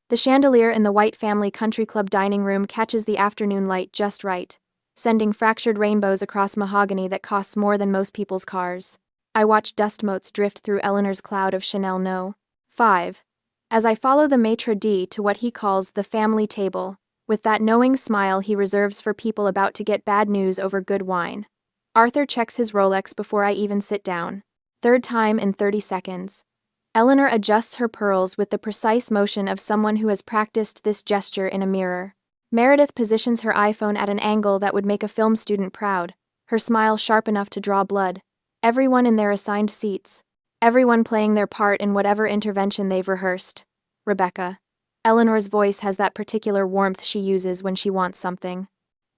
The chandelier in the White Family Country Club dining room catches the afternoon light just right, sending fractured rainbows across mahogany that costs more than most people's cars. I watch dust motes drift through Eleanor's cloud of Chanel No. 5. As I follow the maitre d' to what he calls the family table, with that knowing smile he reserves for people about to get bad news over good wine. Arthur checks his Rolex before I even sit down. Third time in 30 seconds. Eleanor adjusts her pearls with the precise motion of someone who has practiced this gesture in a mirror. Meredith positions her iPhone at an angle that would make a film student proud, her smile sharp enough to draw blood. Everyone in their assigned seats. Everyone playing their part in whatever intervention they've rehearsed. Rebecca. Eleanor's voice has that particular warmth she uses when she wants something.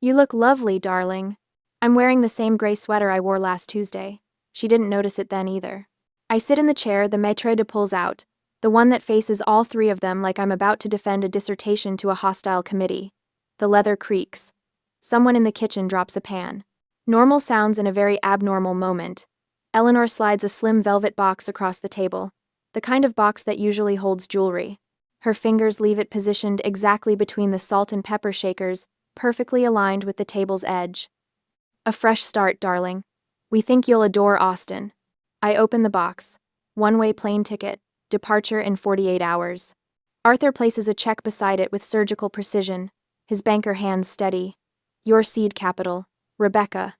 You look lovely, darling. I'm wearing the same gray sweater I wore last Tuesday. She didn't notice it then either. I sit in the chair the maitre d' pulls out, the one that faces all three of them like I'm about to defend a dissertation to a hostile committee. The leather creaks. Someone in the kitchen drops a pan. Normal sounds in a very abnormal moment. Eleanor slides a slim velvet box across the table, the kind of box that usually holds jewelry. Her fingers leave it positioned exactly between the salt and pepper shakers, perfectly aligned with the table's edge. A fresh start, darling. We think you'll adore Austin. I open the box. One-way plane ticket, departure in 48 hours. Arthur places a check beside it with surgical precision, his banker hands steady. Your seed capital, Rebecca.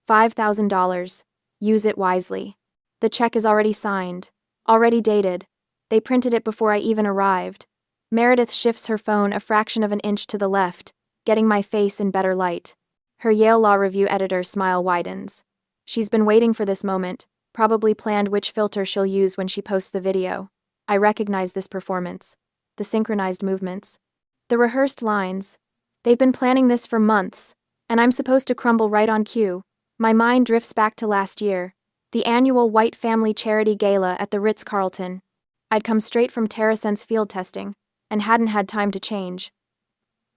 $5,000. Use it wisely. The check is already signed, already dated. They printed it before I even arrived. Meredith shifts her phone a fraction of an inch to the left, getting my face in better light. Her Yale Law Review editor's smile widens. She's been waiting for this moment, probably planned which filter she'll use when she posts the video. I recognize this performance. The synchronized movements. The rehearsed lines. They've been planning this for months, and I'm supposed to crumble right on cue. My mind drifts back to last year, the annual White Family Charity Gala at the Ritz-Carlton. I'd come straight from TerraSense field testing, and hadn't had time to change.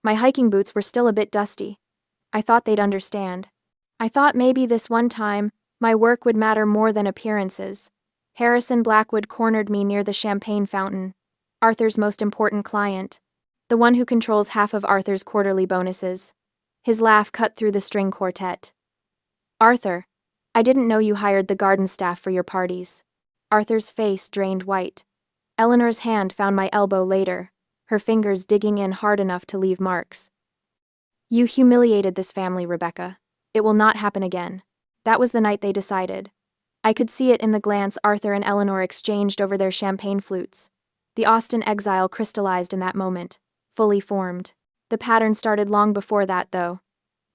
My hiking boots were still a bit dusty. I thought they'd understand. I thought maybe this one time, my work would matter more than appearances. Harrison Blackwood cornered me near the champagne fountain. Arthur's most important client. The one who controls half of Arthur's quarterly bonuses. His laugh cut through the string quartet. Arthur, I didn't know you hired the garden staff for your parties. Arthur's face drained white. Eleanor's hand found my elbow later, her fingers digging in hard enough to leave marks. You humiliated this family, Rebecca. It will not happen again. That was the night they decided. I could see it in the glance Arthur and Eleanor exchanged over their champagne flutes. The Austin exile crystallized in that moment, fully formed. The pattern started long before that, though.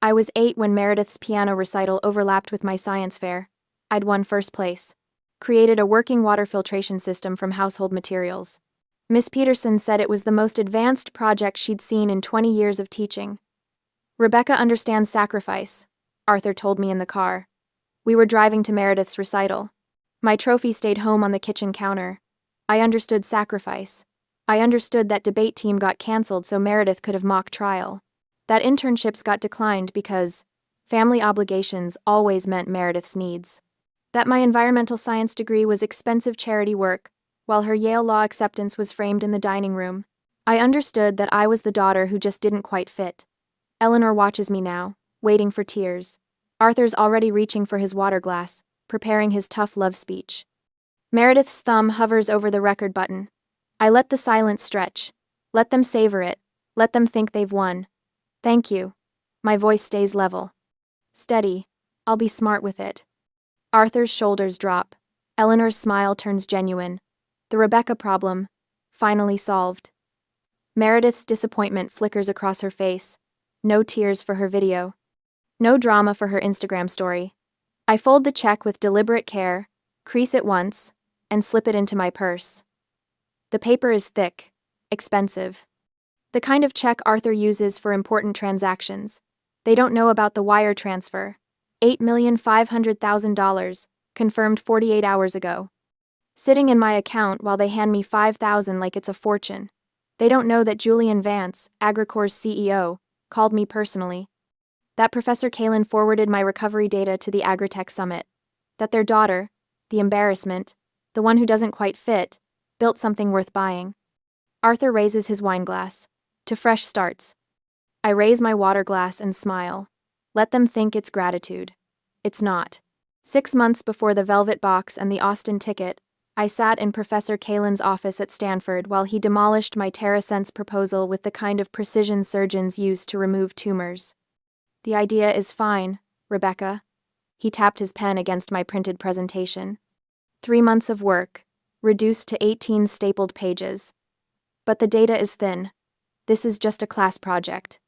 I was 8 when Meredith's piano recital overlapped with my science fair. I'd won first place. Created a working water filtration system from household materials. Miss Peterson said it was the most advanced project she'd seen in 20 years of teaching. Rebecca understands sacrifice, Arthur told me in the car. We were driving to Meredith's recital. My trophy stayed home on the kitchen counter. I understood sacrifice. I understood that debate team got cancelled so Meredith could have mock trial. That internships got declined because family obligations always meant Meredith's needs. That my environmental science degree was expensive charity work, while her Yale Law acceptance was framed in the dining room. I understood that I was the daughter who just didn't quite fit. Eleanor watches me now, waiting for tears. Arthur's already reaching for his water glass, preparing his tough love speech. Meredith's thumb hovers over the record button. I let the silence stretch. Let them savor it. Let them think they've won. Thank you. My voice stays level. Steady. I'll be smart with it. Arthur's shoulders drop. Eleanor's smile turns genuine. The Rebecca problem, finally solved. Meredith's disappointment flickers across her face. No tears for her video. No drama for her Instagram story. I fold the check with deliberate care, crease it once, and slip it into my purse. The paper is thick, expensive. The kind of check Arthur uses for important transactions. They don't know about the wire transfer. $8,500,000, confirmed 48 hours ago. Sitting in my account while they hand me $5,000 like it's a fortune. They don't know that Julian Vance, Agricor's CEO, called me personally. That Professor Kalin forwarded my recovery data to the AgTech summit. That their daughter, the embarrassment, the one who doesn't quite fit, built something worth buying. Arthur raises his wine glass. To fresh starts. I raise my water glass and smile. Let them think it's gratitude. It's not. 6 months before the Velvet Box and the Austin ticket, I sat in Professor Kalen's office at Stanford while he demolished my TerraSense proposal with the kind of precision surgeons use to remove tumors. The idea is fine, Rebecca. He tapped his pen against my printed presentation. 3 months of work, reduced to 18 stapled pages. But the data is thin. This is just a class project.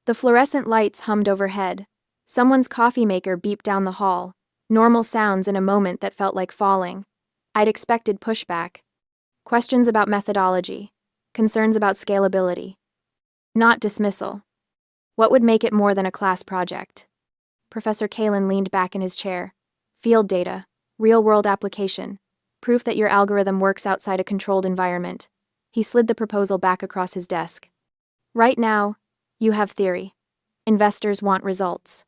The fluorescent lights hummed overhead. Someone's coffee maker beeped down the hall. Normal sounds in a moment that felt like falling. I'd expected pushback. Questions about methodology. Concerns about scalability. Not dismissal. What would make it more than a class project? Professor Kalen leaned back in his chair. Field data. Real-world application. Proof that your algorithm works outside a controlled environment. He slid the proposal back across his desk. Right now, you have theory. Investors want results.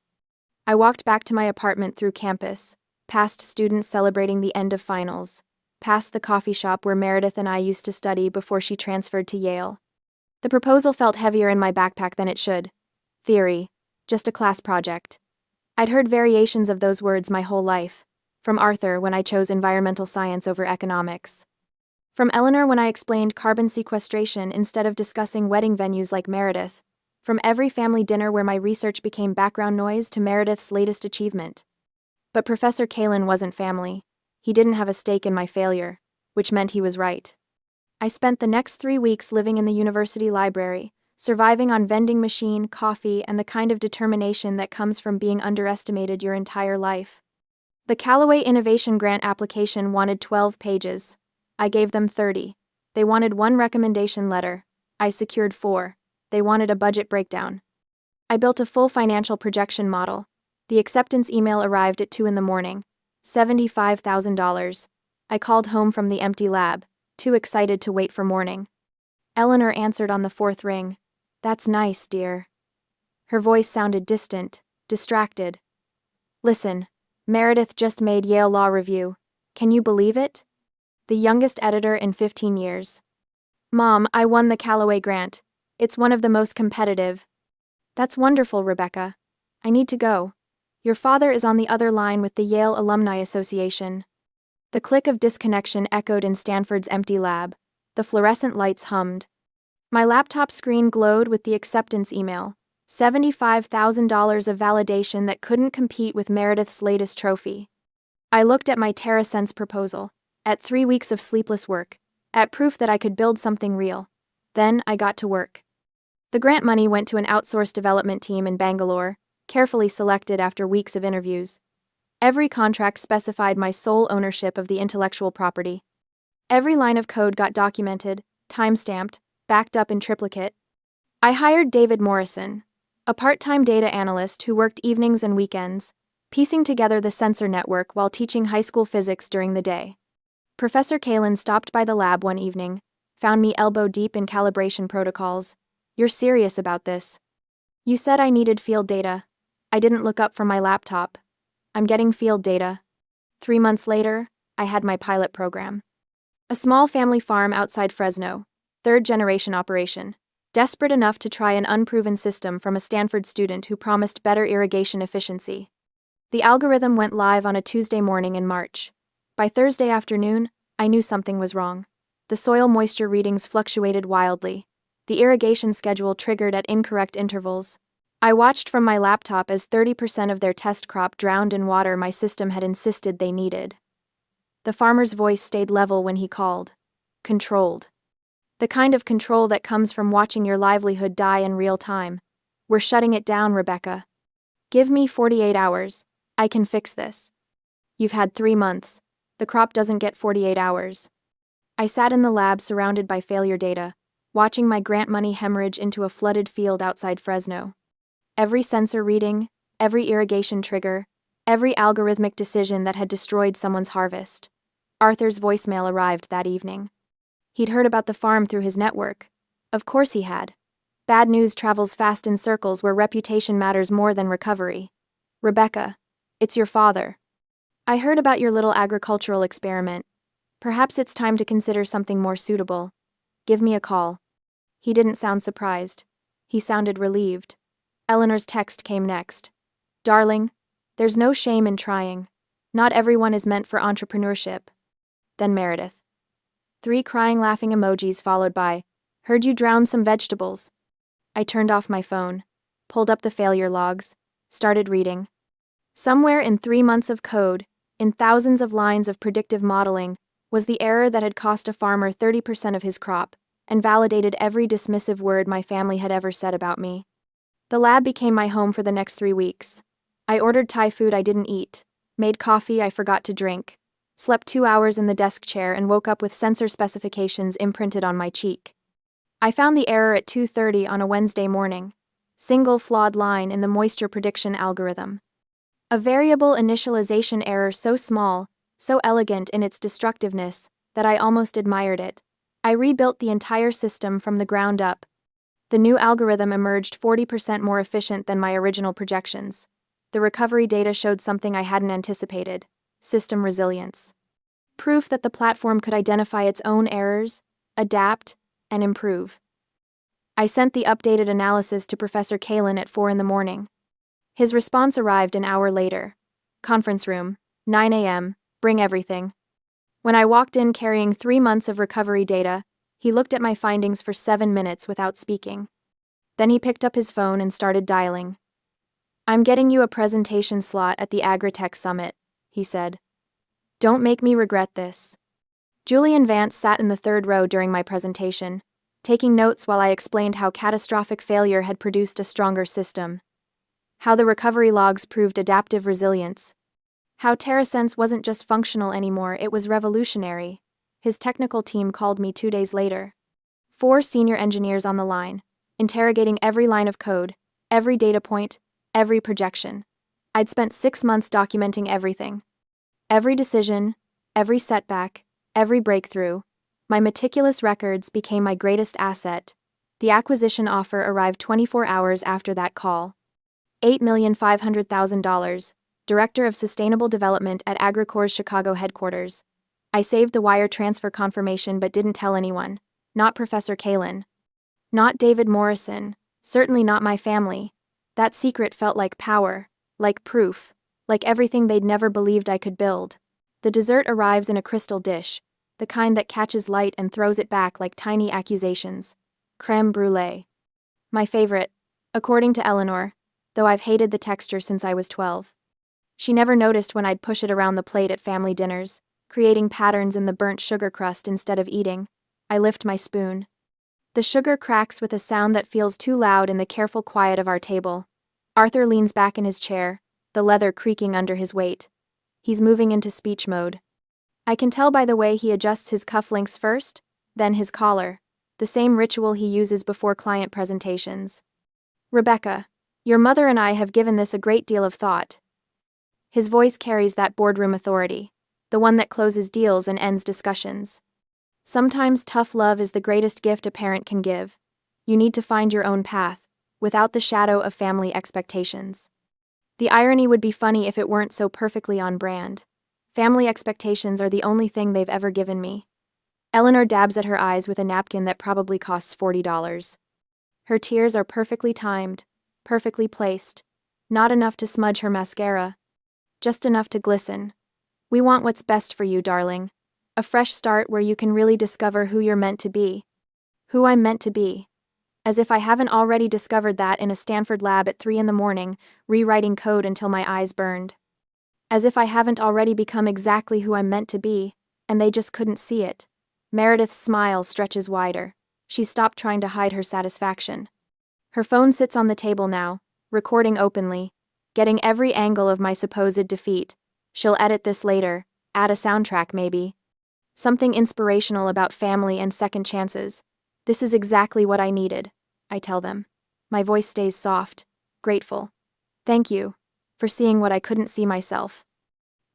I walked back to my apartment through campus, past students celebrating the end of finals, past the coffee shop where Meredith and I used to study before she transferred to Yale. The proposal felt heavier in my backpack than it should. Theory, just a class project. I'd heard variations of those words my whole life, from Arthur when I chose environmental science over economics. From Eleanor when I explained carbon sequestration instead of discussing wedding venues like Meredith. From every family dinner where my research became background noise to Meredith's latest achievement. But Professor Kalen wasn't family. He didn't have a stake in my failure, which meant he was right. I spent the next 3 weeks living in the university library, surviving on vending machine, coffee, and the kind of determination that comes from being underestimated your entire life. The Callaway Innovation Grant application wanted 12 pages. I gave them 30. They wanted 1 recommendation letter. I secured 4. They wanted a budget breakdown. I built a full financial projection model. The acceptance email arrived at 2 a.m. $75,000. I called home from the empty lab, too excited to wait for morning. Eleanor answered on the 4th ring. That's nice, dear. Her voice sounded distant, distracted. Listen, Meredith just made Yale Law Review. Can you believe it? The youngest editor in 15 years. Mom, I won the Callaway grant. It's one of the most competitive. That's wonderful, Rebecca. I need to go. Your father is on the other line with the Yale Alumni Association. The click of disconnection echoed in Stanford's empty lab. The fluorescent lights hummed. My laptop screen glowed with the acceptance email. $75,000 of validation that couldn't compete with Meredith's latest trophy. I looked at my TerraSense proposal, at 3 weeks of sleepless work, at proof that I could build something real. Then I got to work. The grant money went to an outsourced development team in Bangalore, carefully selected after weeks of interviews. Every contract specified my sole ownership of the intellectual property. Every line of code got documented, time-stamped, backed up in triplicate. I hired David Morrison, a part-time data analyst who worked evenings and weekends, piecing together the sensor network while teaching high school physics during the day. Professor Kalen stopped by the lab one evening, found me elbow-deep in calibration protocols. You're serious about this? You said I needed field data. I didn't look up from my laptop. I'm getting field data. 3 months later, I had my pilot program. A small family farm outside Fresno, 3rd-generation operation, desperate enough to try an unproven system from a Stanford student who promised better irrigation efficiency. The algorithm went live on a Tuesday morning in March. By Thursday afternoon, I knew something was wrong. The soil moisture readings fluctuated wildly. The irrigation schedule triggered at incorrect intervals. I watched from my laptop as 30% of their test crop drowned in water my system had insisted they needed. The farmer's voice stayed level when he called. Controlled. The kind of control that comes from watching your livelihood die in real time. We're shutting it down, Rebecca. Give me 48 hours. I can fix this. You've had 3 months. The crop doesn't get 48 hours. I sat in the lab surrounded by failure data, watching my grant money hemorrhage into a flooded field outside Fresno. Every sensor reading, every irrigation trigger, every algorithmic decision that had destroyed someone's harvest. Arthur's voicemail arrived that evening. He'd heard about the farm through his network. Of course he had. Bad news travels fast in circles where reputation matters more than recovery. Rebecca, it's your father. I heard about your little agricultural experiment. Perhaps it's time to consider something more suitable. Give me a call. He didn't sound surprised. He sounded relieved. Eleanor's text came next. Darling, there's no shame in trying. Not everyone is meant for entrepreneurship. Then Meredith. 3 crying laughing emojis followed by, heard you drowned some vegetables. I turned off my phone, pulled up the failure logs, started reading. Somewhere in 3 months of code, in thousands of lines of predictive modeling, was the error that had cost a farmer 30% of his crop, and validated every dismissive word my family had ever said about me. The lab became my home for the next 3 weeks. I ordered Thai food I didn't eat, made coffee I forgot to drink, slept 2 hours in the desk chair and woke up with sensor specifications imprinted on my cheek. I found the error at 2:30 on a Wednesday morning. Single flawed line in the moisture prediction algorithm. A variable initialization error so small, so elegant in its destructiveness, that I almost admired it. I rebuilt the entire system from the ground up. The new algorithm emerged 40% more efficient than my original projections. The recovery data showed something I hadn't anticipated: system resilience. Proof that the platform could identify its own errors, adapt, and improve. I sent the updated analysis to Professor Kalin at 4 in the morning. His response arrived an hour later. Conference room, 9 a.m., bring everything. When I walked in carrying 3 months of recovery data, he looked at my findings for 7 minutes without speaking. Then he picked up his phone and started dialing. I'm getting you a presentation slot at the AgTech Summit, he said. Don't make me regret this. Julian Vance sat in the 3rd row during my presentation, taking notes while I explained how catastrophic failure had produced a stronger system. How the recovery logs proved adaptive resilience. How TerraSense wasn't just functional anymore, it was revolutionary. His technical team called me 2 days later. 4 senior engineers on the line, interrogating every line of code, every data point, every projection. I'd spent 6 months documenting everything. Every decision, every setback, every breakthrough. My meticulous records became my greatest asset. The acquisition offer arrived 24 hours after that call. $8,500,000, Director of Sustainable Development at Agricor's Chicago headquarters. I saved the wire transfer confirmation but didn't tell anyone. Not Professor Kalin. Not David Morrison. Certainly not my family. That secret felt like power, like proof, like everything they'd never believed I could build. The dessert arrives in a crystal dish, the kind that catches light and throws it back like tiny accusations. Crème brûlée. My favorite, according to Eleanor, though I've hated the texture since I was 12. She never noticed when I'd push it around the plate at family dinners, creating patterns in the burnt sugar crust instead of eating. I lift my spoon. The sugar cracks with a sound that feels too loud in the careful quiet of our table. Arthur leans back in his chair, the leather creaking under his weight. He's moving into speech mode. I can tell by the way he adjusts his cufflinks first, then his collar, the same ritual he uses before client presentations. Rebecca, your mother and I have given this a great deal of thought. His voice carries that boardroom authority, the one that closes deals and ends discussions. Sometimes tough love is the greatest gift a parent can give. You need to find your own path, without the shadow of family expectations. The irony would be funny if it weren't so perfectly on brand. Family expectations are the only thing they've ever given me. Eleanor dabs at her eyes with a napkin that probably costs $40. Her tears are perfectly timed, perfectly placed. Not enough to smudge her mascara. Just enough to glisten. We want what's best for you, darling. A fresh start where you can really discover who you're meant to be. Who I'm meant to be. As if I haven't already discovered that in a Stanford lab at 3 in the morning, rewriting code until my eyes burned. As if I haven't already become exactly who I'm meant to be, and they just couldn't see it. Meredith's smile stretches wider. She stopped trying to hide her satisfaction. Her phone sits on the table now, recording openly, getting every angle of my supposed defeat. She'll edit this later, add a soundtrack maybe. Something inspirational about family and second chances. This is exactly what I needed, I tell them. My voice stays soft, grateful. Thank you, for seeing what I couldn't see myself.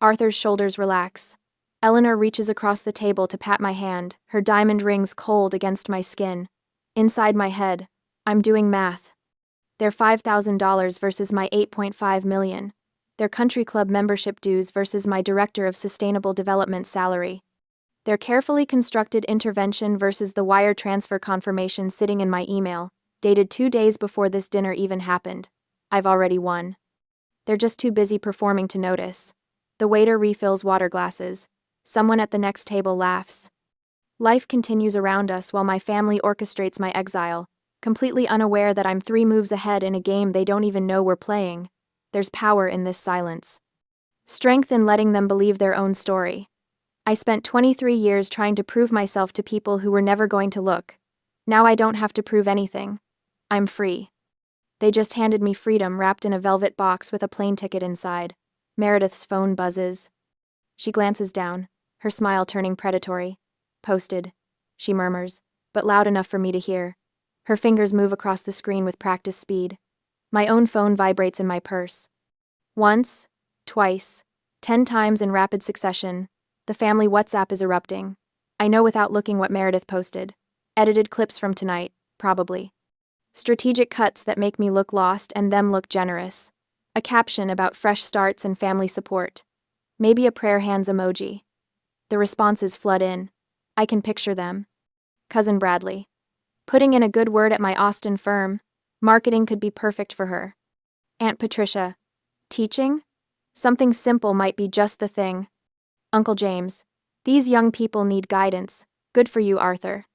Arthur's shoulders relax. Eleanor reaches across the table to pat my hand, her diamond rings cold against my skin. Inside my head, I'm doing math. Their $5,000 versus my $8.5 million. Their country club membership dues versus my director of sustainable development salary. Their carefully constructed intervention versus the wire transfer confirmation sitting in my email, dated 2 days before this dinner even happened. I've already won. They're just too busy performing to notice. The waiter refills water glasses. Someone at the next table laughs. Life continues around us while my family orchestrates my exile, completely unaware that I'm 3 moves ahead in a game they don't even know we're playing. There's power in this silence. Strength in letting them believe their own story. I spent 23 years trying to prove myself to people who were never going to look. Now I don't have to prove anything. I'm free. They just handed me freedom wrapped in a velvet box with a plane ticket inside. Meredith's phone buzzes. She glances down, her smile turning predatory. Posted, she murmurs, but loud enough for me to hear. Her fingers move across the screen with practice speed. My own phone vibrates in my purse. Once, twice, 10 times in rapid succession. The family WhatsApp is erupting. I know without looking what Meredith posted. Edited clips from tonight, probably. Strategic cuts that make me look lost and them look generous. A caption about fresh starts and family support. Maybe a prayer hands emoji. The responses flood in. I can picture them. Cousin Bradley. Putting in a good word at my Austin firm. Marketing could be perfect for her. Aunt Patricia. Teaching? Something simple might be just the thing. Uncle James. These young people need guidance. Good for you, Arthur.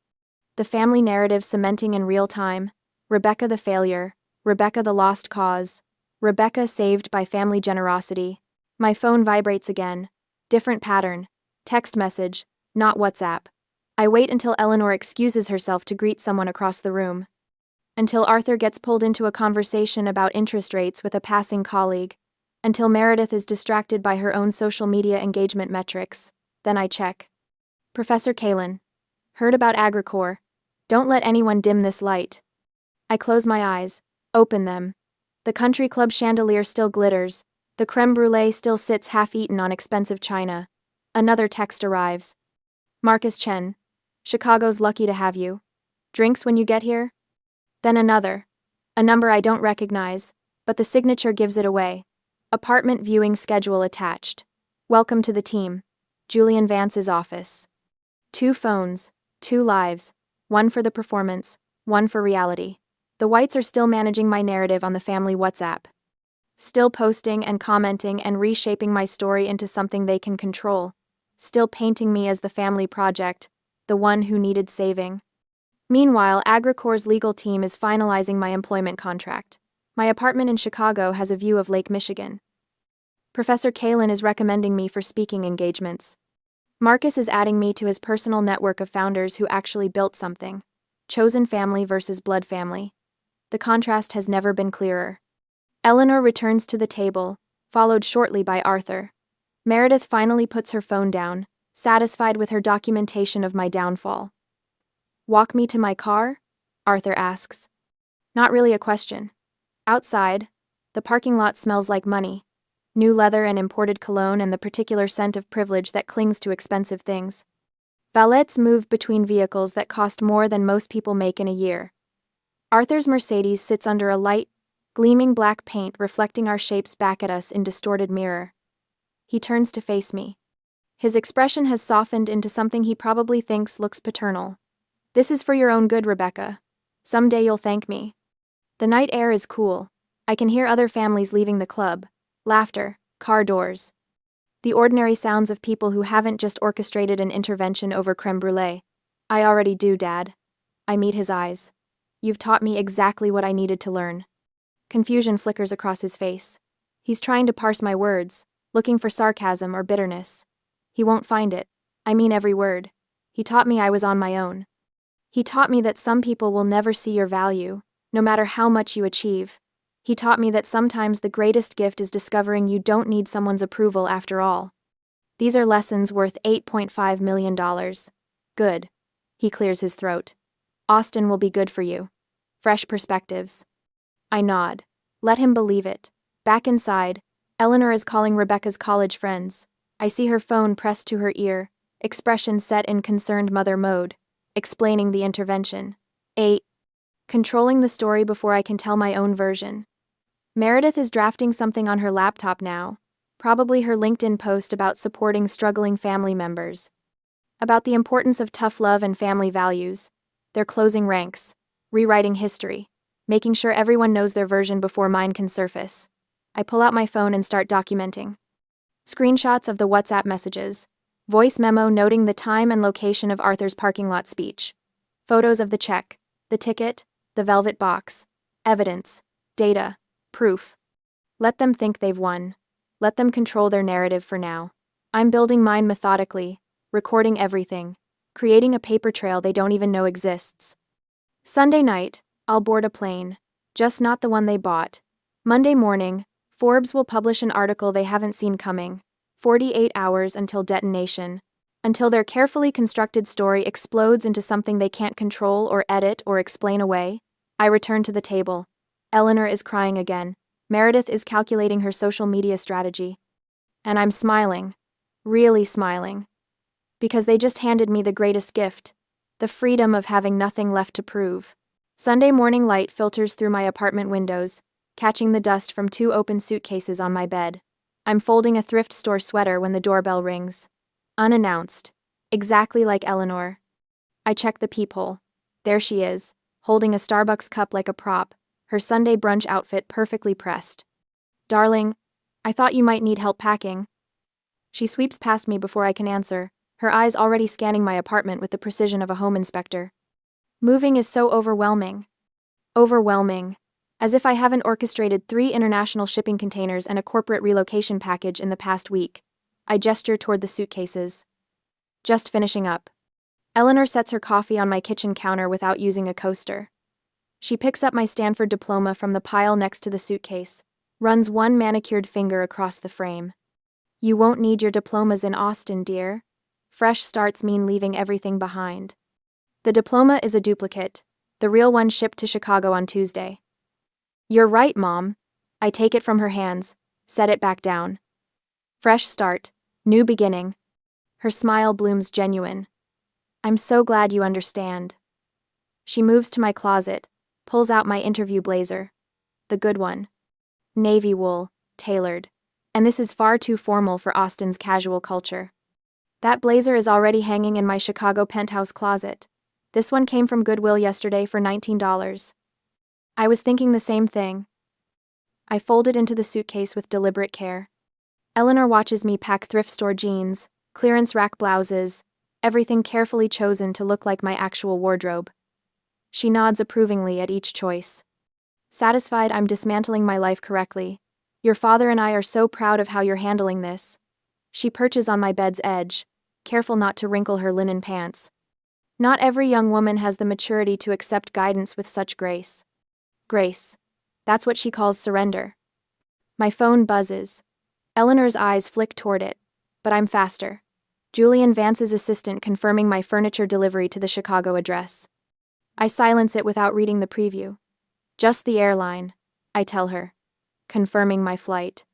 The family narrative cementing in real time. Rebecca the failure. Rebecca the lost cause. Rebecca saved by family generosity. My phone vibrates again. Different pattern. Text message, not WhatsApp. I wait until Eleanor excuses herself to greet someone across the room. Until Arthur gets pulled into a conversation about interest rates with a passing colleague. Until Meredith is distracted by her own social media engagement metrics. Then I check. Professor Kalin. Heard about AgriCore. Don't let anyone dim this light. I close my eyes, open them. The country club chandelier still glitters. The creme brulee still sits half-eaten on expensive china. Another text arrives. Marcus Chen. Chicago's lucky to have you. Drinks when you get here? Then another. A number I don't recognize, but the signature gives it away. Apartment viewing schedule attached. Welcome to the team. Julian Vance's office. 2 phones, 2 lives. One for the performance, one for reality. The Whites are still managing my narrative on the family WhatsApp. Still posting and commenting and reshaping my story into something they can control. Still painting me as the family project, the one who needed saving. Meanwhile, AgriCore's legal team is finalizing my employment contract. My apartment in Chicago has a view of Lake Michigan. Professor Kalin is recommending me for speaking engagements. Marcus is adding me to his personal network of founders who actually built something. Chosen family versus blood family. The contrast has never been clearer. Eleanor returns to the table, followed shortly by Arthur. Meredith finally puts her phone down, satisfied with her documentation of my downfall. Walk me to my car? Arthur asks. Not really a question. Outside, the parking lot smells like money. New leather and imported cologne and the particular scent of privilege that clings to expensive things. Valets move between vehicles that cost more than most people make in a year. Arthur's Mercedes sits under a light, gleaming black paint reflecting our shapes back at us in distorted mirror. He turns to face me. His expression has softened into something he probably thinks looks paternal. This is for your own good, Rebecca. Someday you'll thank me. The night air is cool. I can hear other families leaving the club. Laughter, car doors. The ordinary sounds of people who haven't just orchestrated an intervention over creme brulee. I already do, Dad. I meet his eyes. You've taught me exactly what I needed to learn. Confusion flickers across his face. He's trying to parse my words, looking for sarcasm or bitterness. He won't find it. I mean every word. He taught me I was on my own. He taught me that some people will never see your value, no matter how much you achieve. He taught me that sometimes the greatest gift is discovering you don't need someone's approval after all. These are lessons worth $8.5 million. Good. He clears his throat. Austin will be good for you. Fresh perspectives. I nod. Let him believe it. Back inside, Eleanor is calling Rebecca's college friends. I see her phone pressed to her ear, expression set in concerned mother mode, explaining the intervention. Controlling the story before I can tell my own version. Meredith is drafting something on her laptop now, probably her LinkedIn post about supporting struggling family members. about the importance of tough love and family values. They're closing ranks, rewriting history, making sure everyone knows their version before mine can surface. I pull out my phone and start documenting. Screenshots of the WhatsApp messages, voice memo noting the time and location of Arthur's parking lot speech, photos of the check, the ticket, the velvet box, evidence, data, proof. Let them think they've won. Let them control their narrative for now. I'm building mine methodically, recording everything, creating a paper trail they don't even know exists. Sunday night, I'll board a plane, just not the one they bought. Monday morning, Forbes will publish an article they haven't seen coming. 48 hours until detonation. Until their carefully constructed story explodes into something they can't control or edit or explain away. I return to the table. Eleanor is crying again. Meredith is calculating her social media strategy. And I'm smiling. Really smiling. Because they just handed me the greatest gift. The freedom of having nothing left to prove. Sunday morning light filters through my apartment windows, catching the dust from 2 open suitcases on my bed. I'm folding a thrift store sweater when the doorbell rings. Unannounced. Exactly like Eleanor. I check the peephole. There she is, holding a Starbucks cup like a prop, her Sunday brunch outfit perfectly pressed. Darling, I thought you might need help packing. She sweeps past me before I can answer, her eyes already scanning my apartment with the precision of a home inspector. Moving is so overwhelming. Overwhelming. As if I haven't orchestrated 3 international shipping containers and a corporate relocation package in the past week. I gesture toward the suitcases. Just finishing up. Eleanor sets her coffee on my kitchen counter without using a coaster. She picks up my Stanford diploma from the pile next to the suitcase, runs one manicured finger across the frame. You won't need your diplomas in Austin, dear. Fresh starts mean leaving everything behind. The diploma is a duplicate, the real one shipped to Chicago on Tuesday. You're right, Mom. I take it from her hands, set it back down. Fresh start, new beginning. Her smile blooms genuine. I'm so glad you understand. She moves to my closet, pulls out my interview blazer. The good one. Navy wool, tailored. And this is far too formal for Austin's casual culture. That blazer is already hanging in my Chicago penthouse closet. This one came from Goodwill yesterday for $19. I was thinking the same thing. I fold it into the suitcase with deliberate care. Eleanor watches me pack thrift store jeans, clearance rack blouses, everything carefully chosen to look like my actual wardrobe. She nods approvingly at each choice. Satisfied I'm dismantling my life correctly. Your father and I are so proud of how you're handling this. She perches on my bed's edge, careful not to wrinkle her linen pants. Not every young woman has the maturity to accept guidance with such grace. Grace. That's what she calls surrender. My phone buzzes. Eleanor's eyes flick toward it, but I'm faster. Julian Vance's assistant confirming my furniture delivery to the Chicago address. I silence it without reading the preview. Just the airline, I tell her, confirming my flight.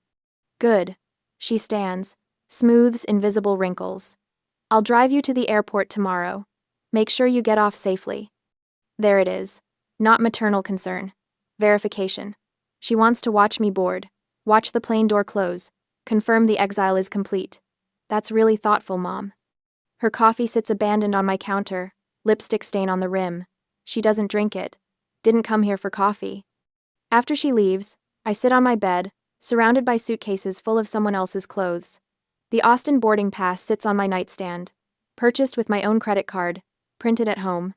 Good. She stands, smooths invisible wrinkles. I'll drive you to the airport tomorrow. Make sure you get off safely. There it is. Not maternal concern. Verification. She wants to watch me board, watch the plane door close, confirm the exile is complete. That's really thoughtful, Mom. Her coffee sits abandoned on my counter, lipstick stain on the rim. She doesn't drink it. Didn't come here for coffee. After she leaves, I sit on my bed, surrounded by suitcases full of someone else's clothes. The Austin boarding pass sits on my nightstand, purchased with my own credit card, printed at home.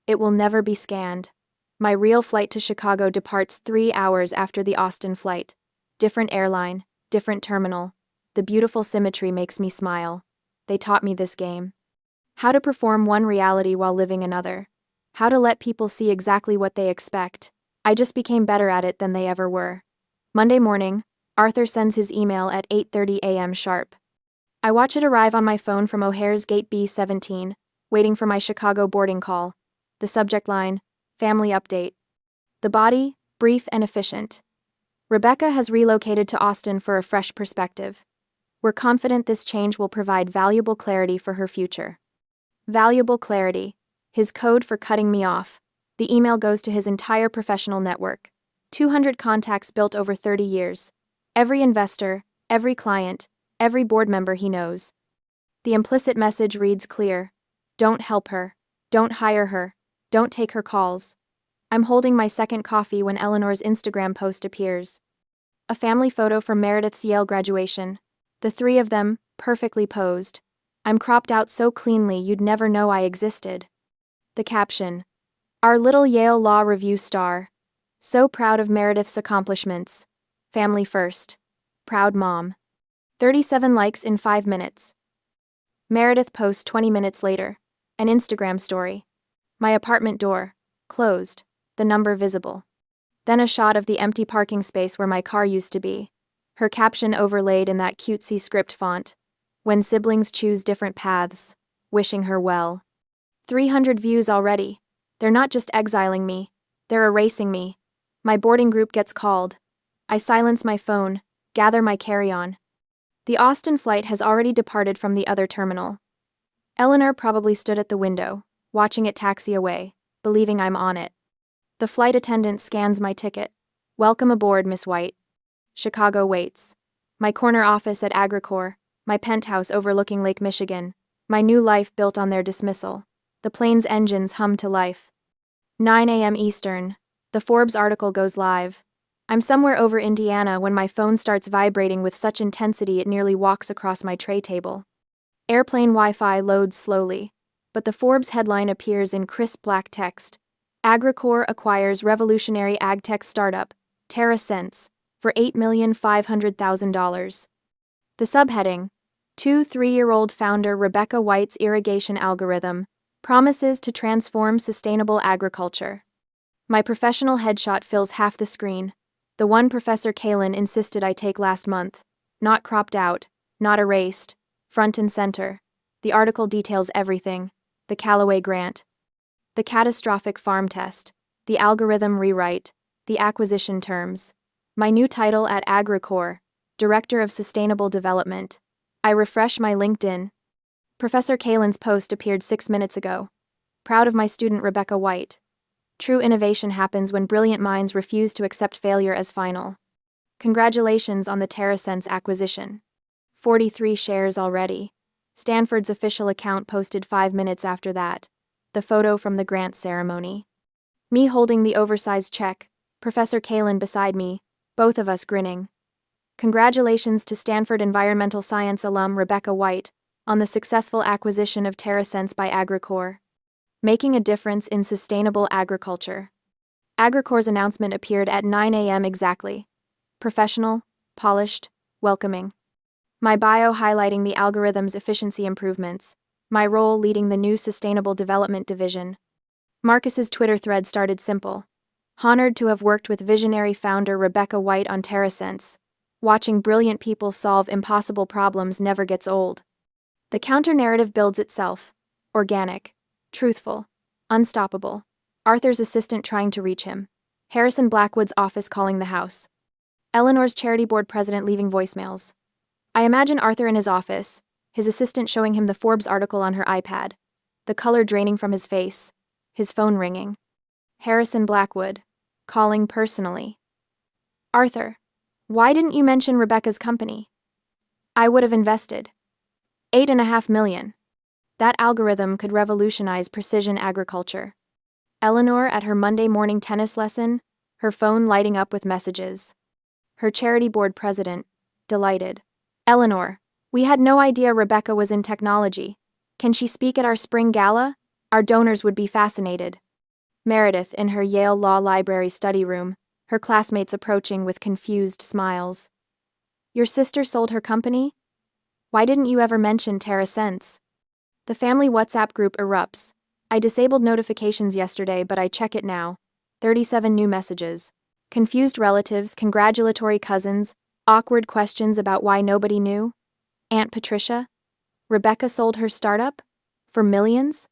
It will never be scanned. My real flight to Chicago departs 3 hours after the Austin flight. Different airline, different terminal. The beautiful symmetry makes me smile. They taught me this game. How to perform one reality while living another. How to let people see exactly what they expect. I just became better at it than they ever were. Monday morning, Arthur sends his email at 8:30 a.m. sharp. I watch it arrive on my phone from O'Hare's Gate B-17, waiting for my Chicago boarding call. The subject line, family update. The body, brief and efficient. Rebecca has relocated to Austin for a fresh perspective. We're confident this change will provide valuable clarity for her future. Valuable clarity. His code for cutting me off. The email goes to his entire professional network. 200 contacts built over 30 years. Every investor, every client, every board member he knows. The implicit message reads clear. Don't help her. Don't hire her. Don't take her calls. I'm holding my second coffee when Eleanor's Instagram post appears. A family photo from Meredith's Yale graduation. The three of them, perfectly posed. I'm cropped out so cleanly you'd never know I existed. The caption. Our little Yale Law Review star. So proud of Meredith's accomplishments. Family first. Proud mom. 37 likes in 5 minutes. Meredith posts 20 minutes later. An Instagram story. My apartment door. Closed. The number visible. Then a shot of the empty parking space where my car used to be. Her caption overlaid in that cutesy script font. When siblings choose different paths. Wishing her well. 300 views already. They're not just exiling me. They're erasing me. My boarding group gets called. I silence my phone, gather my carry-on. The Austin flight has already departed from the other terminal. Eleanor probably stood at the window, watching it taxi away, believing I'm on it. The flight attendant scans my ticket. Welcome aboard, Miss White. Chicago waits. My corner office at AgriCorps, my penthouse overlooking Lake Michigan, my new life built on their dismissal. The plane's engines hum to life. 9 a.m. Eastern. The Forbes article goes live. I'm somewhere over Indiana when my phone starts vibrating with such intensity it nearly walks across my tray table. Airplane Wi-Fi loads slowly, but the Forbes headline appears in crisp black text. AgriCorps acquires revolutionary AgTech startup, TerraSense, for $8,500,000. The subheading, 3-year-old founder Rebecca White's irrigation algorithm, promises to transform sustainable agriculture. My professional headshot fills half the screen, the one Professor Kalin insisted I take last month, not cropped out, not erased, front and center. The article details everything, the Callaway grant, the catastrophic farm test, the algorithm rewrite, the acquisition terms. My new title at AgriCorps, Director of Sustainable Development. I refresh my LinkedIn. Professor Kalin's post appeared 6 minutes ago. Proud of my student Rebecca White. True innovation happens when brilliant minds refuse to accept failure as final. Congratulations on the TerraSense acquisition. 43 shares already. Stanford's official account posted 5 minutes after that. The photo from the grant ceremony. Me holding the oversized check, Professor Kalin beside me, both of us grinning. Congratulations to Stanford environmental science alum Rebecca White on the successful acquisition of TerraSense by AgriCorps. Making a difference in sustainable agriculture. AgriCorps' announcement appeared at 9 a.m. exactly. Professional, polished, welcoming. My bio highlighting the algorithm's efficiency improvements. My role leading the new Sustainable Development Division. Marcus's Twitter thread started simple. Honored to have worked with visionary founder Rebecca White on TerraSense. Watching brilliant people solve impossible problems never gets old. The counter-narrative builds itself. Organic. Truthful. Unstoppable. Arthur's assistant trying to reach him. Harrison Blackwood's office calling the house. Eleanor's charity board president leaving voicemails. I imagine Arthur in his office, his assistant showing him the Forbes article on her iPad, the color draining from his face, his phone ringing. Harrison Blackwood, calling personally. Arthur, why didn't you mention Rebecca's company? I would have invested. $8.5 million. That algorithm could revolutionize precision agriculture. Eleanor at her Monday morning tennis lesson, her phone lighting up with messages. Her charity board president, delighted. Eleanor, we had no idea Rebecca was in technology. Can she speak at our spring gala? Our donors would be fascinated. Meredith in her Yale Law Library study room, her classmates approaching with confused smiles. Your sister sold her company? Why didn't you ever mention TerraSense? The family WhatsApp group erupts. I disabled notifications yesterday, but I check it now. 37 new messages. Confused relatives, congratulatory cousins, awkward questions about why nobody knew. Aunt Patricia? Rebecca sold her startup? For millions?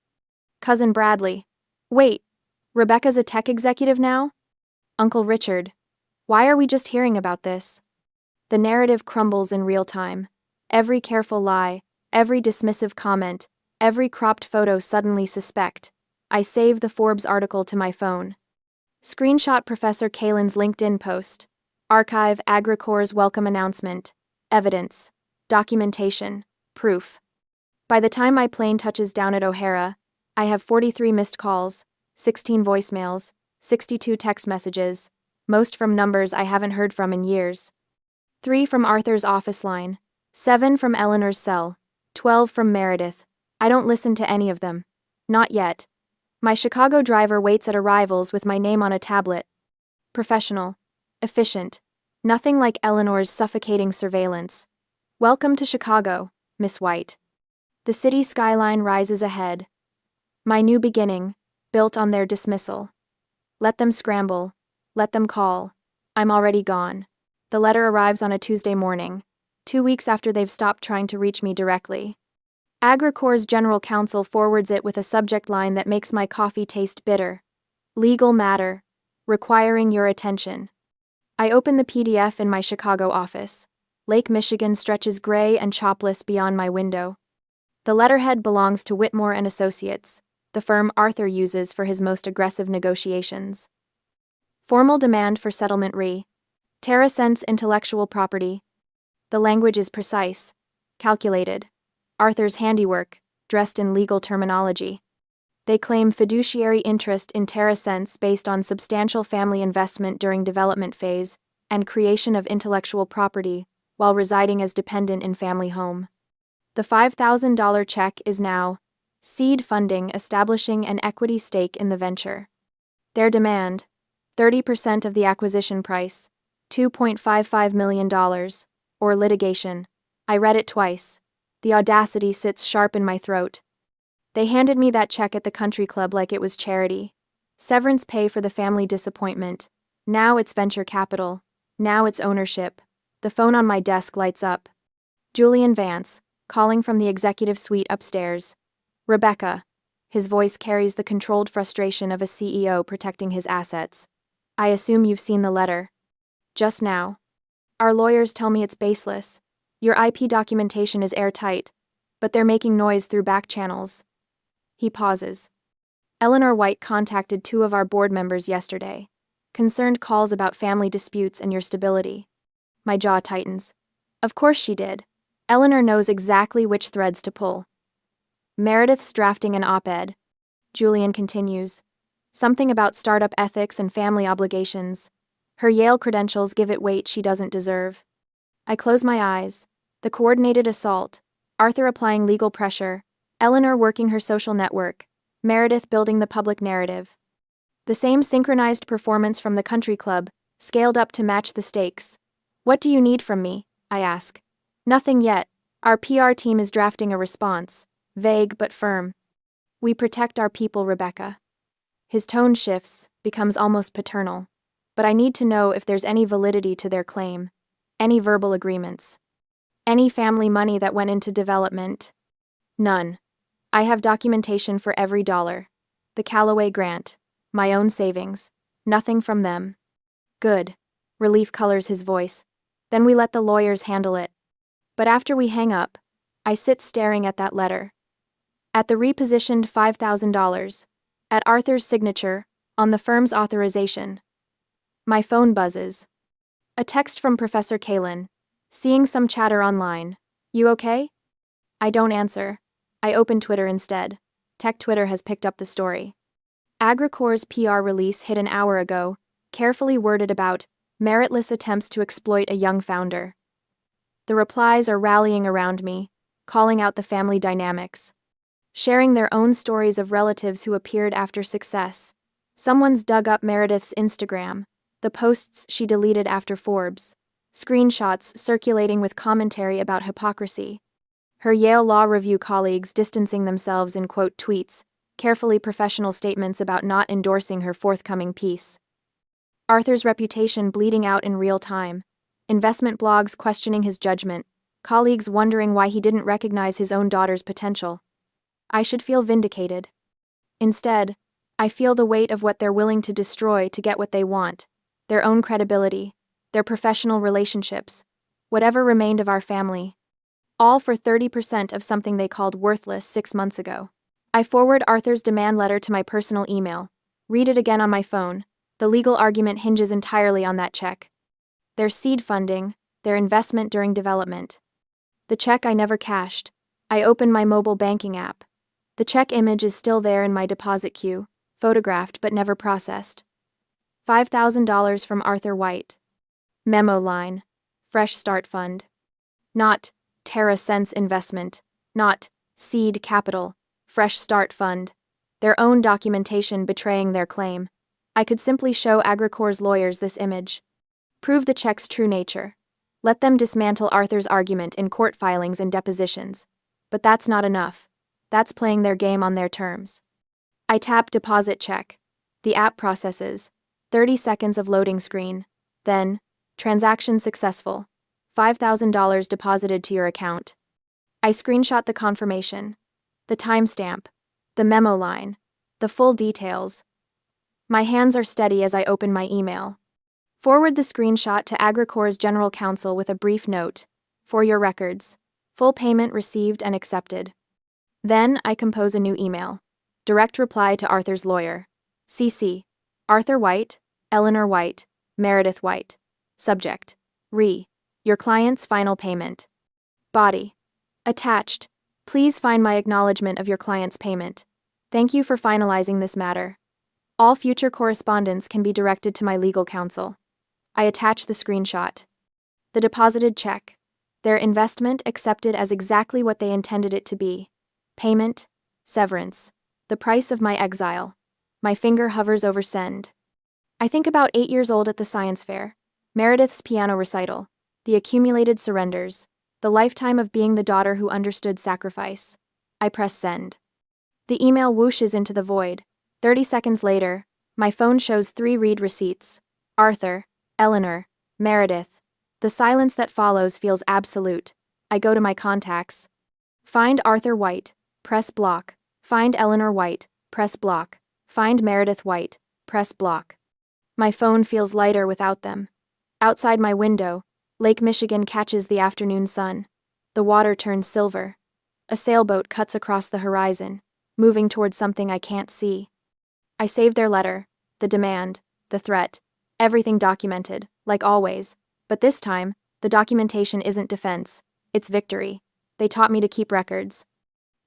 Cousin Bradley. Wait, Rebecca's a tech executive now? Uncle Richard. Why are we just hearing about this? The narrative crumbles in real time. Every careful lie, every dismissive comment, every cropped photo suddenly suspect. I save the Forbes article to my phone. Screenshot Professor Kalin's LinkedIn post. Archive AgriCorps' welcome announcement. Evidence. Documentation. Proof. By the time my plane touches down at O'Hara, I have 43 missed calls, 16 voicemails, 62 text messages, most from numbers I haven't heard from in years. 3 from Arthur's office line, 7 from Eleanor's cell, 12 from Meredith. I don't listen to any of them. Not yet. My Chicago driver waits at arrivals with my name on a tablet. Professional. Efficient. Nothing like Eleanor's suffocating surveillance. Welcome to Chicago, Miss White. The city skyline rises ahead. My new beginning, built on their dismissal. Let them scramble. Let them call. I'm already gone. The letter arrives on a Tuesday morning, 2 weeks after they've stopped trying to reach me directly. AgriCorps' general counsel forwards it with a subject line that makes my coffee taste bitter. Legal matter. Requiring your attention. I open the PDF in my Chicago office. Lake Michigan stretches gray and chopless beyond my window. The letterhead belongs to Whitmore and Associates, the firm Arthur uses for his most aggressive negotiations. Formal demand for settlement re. TerraSense intellectual property. The language is precise, calculated. Arthur's handiwork, dressed in legal terminology. They claim fiduciary interest in TerraSense based on substantial family investment during development phase and creation of intellectual property while residing as dependent in family home. The $5,000 check is now seed funding establishing an equity stake in the venture. Their demand, 30% of the acquisition price, $2.55 million, or litigation. I read it twice. The audacity sits sharp in my throat. They handed me that check at the country club like it was charity. Severance pay for the family disappointment. Now it's venture capital. Now it's ownership. The phone on my desk lights up. Julian Vance, calling from the executive suite upstairs. Rebecca. His voice carries the controlled frustration of a CEO protecting his assets. I assume you've seen the letter. Just now. Our lawyers tell me it's baseless. Your IP documentation is airtight, but they're making noise through back channels. He pauses. Eleanor White contacted 2 of our board members yesterday. Concerned calls about family disputes and your stability. My jaw tightens. Of course she did. Eleanor knows exactly which threads to pull. Meredith's drafting an op-ed. Julian continues. Something about startup ethics and family obligations. Her Yale credentials give it weight she doesn't deserve. I close my eyes. The coordinated assault. Arthur applying legal pressure. Eleanor working her social network. Meredith building the public narrative. The same synchronized performance from the country club, scaled up to match the stakes. What do you need from me? I ask. Nothing yet. Our PR team is drafting a response. Vague but firm. We protect our people, Rebecca. His tone shifts, becomes almost paternal. But I need to know if there's any validity to their claim. Any verbal agreements. Any family money that went into development. None. I have documentation for every dollar. The Callaway grant. My own savings. Nothing from them. Good. Relief colors his voice. Then we let the lawyers handle it. But after we hang up, I sit staring at that letter. At the repositioned $5,000. At Arthur's signature, on the firm's authorization. My phone buzzes. A text from Professor Kalin. Seeing some chatter online. You okay? I don't answer. I open Twitter instead. Tech Twitter has picked up the story. AgriCorps' PR release hit an hour ago, carefully worded about meritless attempts to exploit a young founder. The replies are rallying around me, calling out the family dynamics. Sharing their own stories of relatives who appeared after success. Someone's dug up Meredith's Instagram, the posts she deleted after Forbes. Screenshots circulating with commentary about hypocrisy. Her Yale Law Review colleagues distancing themselves in quote tweets, carefully professional statements about not endorsing her forthcoming piece. Arthur's reputation bleeding out in real time. Investment blogs questioning his judgment. Colleagues wondering why he didn't recognize his own daughter's potential. I should feel vindicated. Instead, I feel the weight of what they're willing to destroy to get what they want. Their own credibility. Their professional relationships, whatever remained of our family. All for 30% of something they called worthless 6 months ago. I forward Arthur's demand letter to my personal email. Read it again on my phone. The legal argument hinges entirely on that check. Their seed funding, their investment during development. The check I never cashed. I open my mobile banking app. The check image is still there in my deposit queue, photographed but never processed. $5,000 from Arthur White. Memo line. Fresh Start Fund. Not Terra Sense Investment. Not Seed Capital. Fresh Start Fund. Their own documentation betraying their claim. I could simply show Agricor's lawyers this image. Prove the check's true nature. Let them dismantle Arthur's argument in court filings and depositions. But that's not enough. That's playing their game on their terms. I tap Deposit Check. The app processes. 30 seconds of loading screen. Then, transaction successful. $5,000 deposited to your account. I screenshot the confirmation. The timestamp. The memo line. The full details. My hands are steady as I open my email. Forward the screenshot to Agricor's general counsel with a brief note. For your records. Full payment received and accepted. Then I compose a new email. Direct reply to Arthur's lawyer. CC. Arthur White, Eleanor White, Meredith White. Subject. Your client's final payment. Body. Attached. Please find my acknowledgement of your client's payment. Thank you for finalizing this matter. All future correspondence can be directed to my legal counsel. I attach the screenshot. The deposited check. Their investment accepted as exactly what they intended it to be. Payment. Severance. The price of my exile. My finger hovers over send. I think about 8 years old at the science fair. Meredith's piano recital. The accumulated surrenders. The lifetime of being the daughter who understood sacrifice. I press send. The email whooshes into the void. 30 seconds later, my phone shows 3 read receipts. Arthur, Eleanor, Meredith. The silence that follows feels absolute. I go to my contacts. Find Arthur White. Press block. Find Eleanor White. Press block. Find Meredith White. Press block. My phone feels lighter without them. Outside my window, Lake Michigan catches the afternoon sun. The water turns silver. A sailboat cuts across the horizon, moving toward something I can't see. I save their letter, the demand, the threat, everything documented, like always. But this time, the documentation isn't defense, it's victory. They taught me to keep records.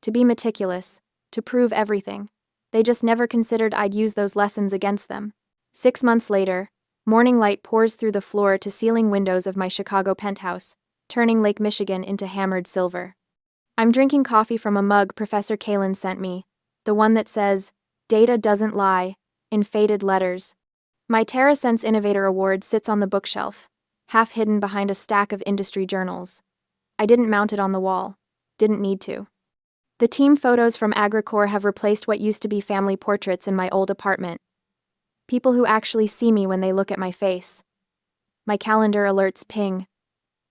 To be meticulous, to prove everything. They just never considered I'd use those lessons against them. 6 months later, morning light pours through the floor-to-ceiling windows of my Chicago penthouse, turning Lake Michigan into hammered silver. I'm drinking coffee from a mug Professor Kalin sent me, the one that says, "Data doesn't lie," in faded letters. My TerraSense Innovator Award sits on the bookshelf, half hidden behind a stack of industry journals. I didn't mount it on the wall. Didn't need to. The team photos from Agricor have replaced what used to be family portraits in my old apartment. People who actually see me when they look at my face. My calendar alerts ping.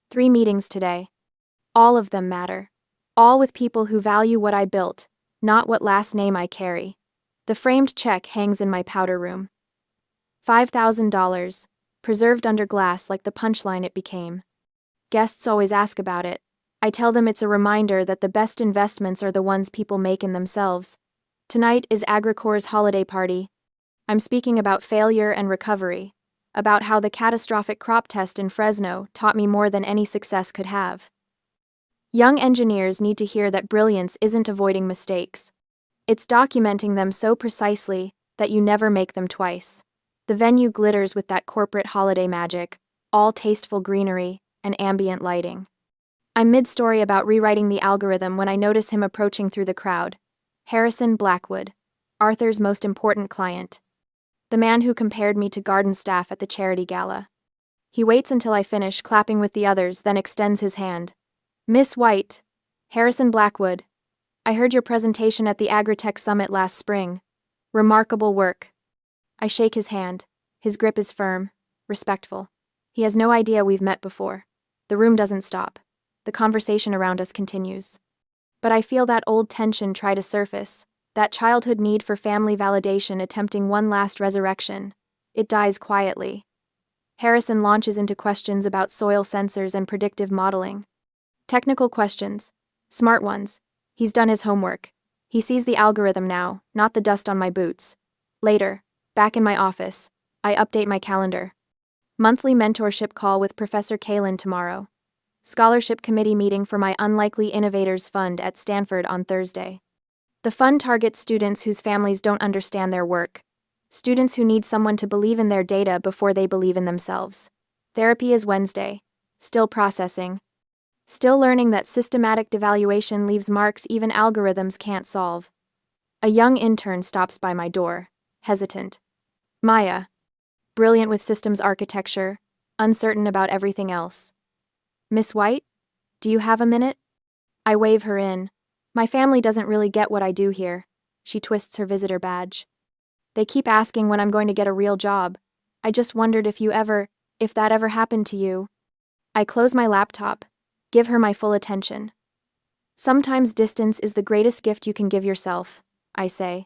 3 meetings today. All of them matter. All with people who value what I built, not what last name I carry. The framed check hangs in my powder room. $5,000, preserved under glass like the punchline it became. Guests always ask about it. I tell them it's a reminder that the best investments are the ones people make in themselves. Tonight is Agricor's holiday party. I'm speaking about failure and recovery, about how the catastrophic crop test in Fresno taught me more than any success could have. Young engineers need to hear that brilliance isn't avoiding mistakes. It's documenting them so precisely that you never make them twice. The venue glitters with that corporate holiday magic, all tasteful greenery and ambient lighting. I'm mid-story about rewriting the algorithm when I notice him approaching through the crowd. Harrison Blackwood, Arthur's most important client. The man who compared me to garden staff at the charity gala. He waits until I finish clapping with the others, then extends his hand. "Miss White, Harrison Blackwood. I heard your presentation at the AgTech Summit last spring. Remarkable work." I shake his hand. His grip is firm, respectful. He has no idea we've met before. The room doesn't stop. The conversation around us continues. But I feel that old tension try to surface, that childhood need for family validation attempting one last resurrection. It dies quietly. Harrison launches into questions about soil sensors and predictive modeling. Technical questions. Smart ones. He's done his homework. He sees the algorithm now, not the dust on my boots. Later, back in my office, I update my calendar. Monthly mentorship call with Professor Kalin tomorrow. Scholarship Committee meeting for my Unlikely Innovators Fund at Stanford on Thursday. The fund targets students whose families don't understand their work, students who need someone to believe in their data before they believe in themselves. Therapy is Wednesday. Still processing. Still learning that systematic devaluation leaves marks even algorithms can't solve. A young intern stops by my door, hesitant. Maya. Brilliant with systems architecture, uncertain about everything else. Miss White? Do you have a minute? I wave her in. My family doesn't really get what I do here. She twists her visitor badge. They keep asking when I'm going to get a real job. I just wondered if that ever happened to you. I close my laptop, give her my full attention. Sometimes distance is the greatest gift you can give yourself, I say.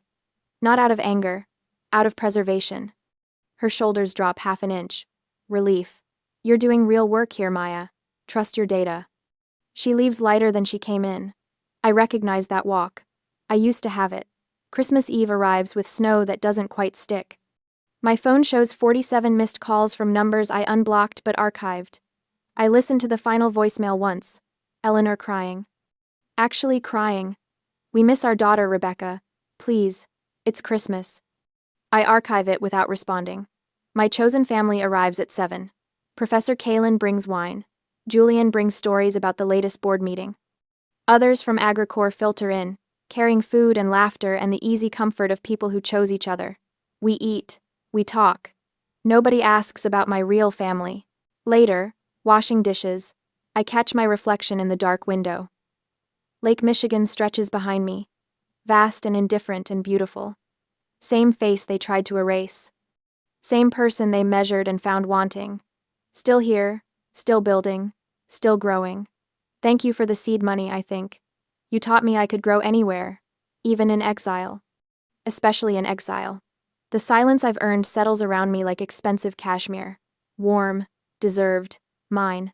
Not out of anger, out of preservation. Her shoulders drop half an inch. Relief. You're doing real work here, Maya. Trust your data. She leaves lighter than she came in. I recognize that walk. I used to have it. Christmas Eve arrives with snow that doesn't quite stick. My phone shows 47 missed calls from numbers I unblocked but archived. I listened to the final voicemail once. Eleanor crying. Actually crying. We miss our daughter, Rebecca. Please. It's Christmas. I archive it without responding. My chosen family arrives at 7. Professor Kalin brings wine. Julian brings stories about the latest board meeting. Others from AgriCorps filter in, carrying food and laughter and the easy comfort of people who chose each other. We eat. We talk. Nobody asks about my real family. Later, washing dishes, I catch my reflection in the dark window. Lake Michigan stretches behind me, vast and indifferent and beautiful. Same face they tried to erase. Same person they measured and found wanting. Still here, still building, still growing. Thank you for the seed money, I think. You taught me I could grow anywhere, even in exile. Especially in exile. The silence I've earned settles around me like expensive cashmere. Warm, deserved, mine.